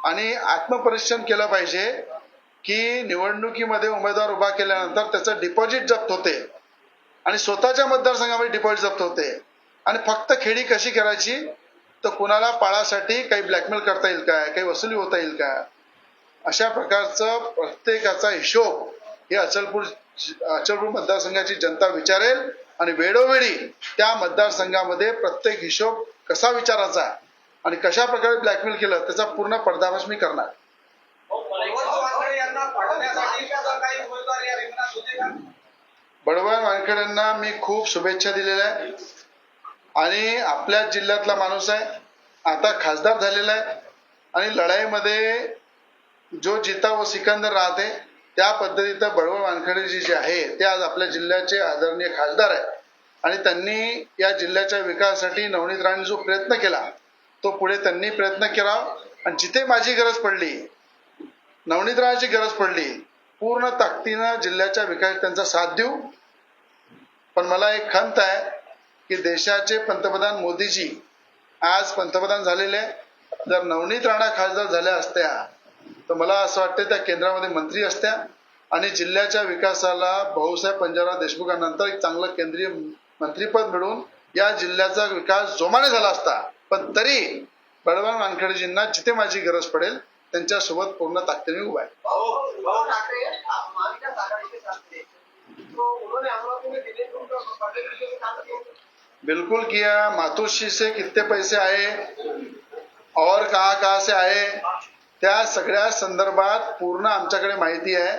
आणि आत्मपरीक्षण केलं पाहिजे की निवडणुकीमध्ये उमेदवार उभा केल्यानंतर त्याचं डिपॉझिट जप्त होते आणि स्वतःच्या मतदारसंघामध्ये डिपॉझिट जप्त होते आणि फक्त खेडी कशी करायची तर कुणाला पाळासाठी काही ब्लॅकमेल करता येईल काय, काही वसुली होता येईल का, अशा प्रकारचं प्रत्येकाचा हिशोब हे अचलपूर मतदारसंघाची जनता विचारेल आणि वेळोवेळी त्या मतदारसंघामध्ये प्रत्येक हिशोब कसा विचारायचा आणि कशा प्रकारे ब्लॅकमेल केलं त्याचा पूर्ण पर्दाफाश मी करणार. बळवंत वानखेडेंना मी खूप शुभेच्छा दिलेल्या आहे आणि आपल्या जिल्ह्यातला माणूस आहे, आता खासदार झालेला आहे आणि लढाईमध्ये जो जिता व सिकंदर राहते त्या पद्धतीनं बळवंत वानखेडेजी जे आहे ते आज आपल्या जिल्ह्याचे आदरणीय खासदार आहे आणि त्यांनी या जिल्ह्याच्या विकासासाठी नवनीत राणे जो प्रयत्न केला तो पुढे त्यांनी प्रयत्न केला आणि जिथे माझी गरज पडली, नवनीत राणेची गरज पडली, पूर्ण ताकदीनं जिल्ह्याच्या विकास त्यांचा साथ देऊ. पण मला एक खंत आहे की देशाचे पंतप्रधान मोदीजी आज पंतप्रधान झालेले, जर नवनीत राणा खासदार झाल्या असत्या तर मला असं वाटतं त्या केंद्रामध्ये मंत्री असत्या आणि जिल्ह्याच्या विकासाला भाऊसाहेब पंजाबराव देशमुखांनंतर एक चांगलं केंद्रीय मंत्रीपद मिळून या जिल्ह्याचा विकास जोमाने झाला असता. पण तरी बळवंत वानखेडेजींना जिथे माझी गरज पडेल त्यांच्यासोबत पूर्ण ताकदीने उभा आहे. बिल्कुल किया, मातोश्री से कितने पैसे आए और कहाँ से आए त्या सगळ्या संदर्भात पूर्ण आमच्याकडे माहिती आहे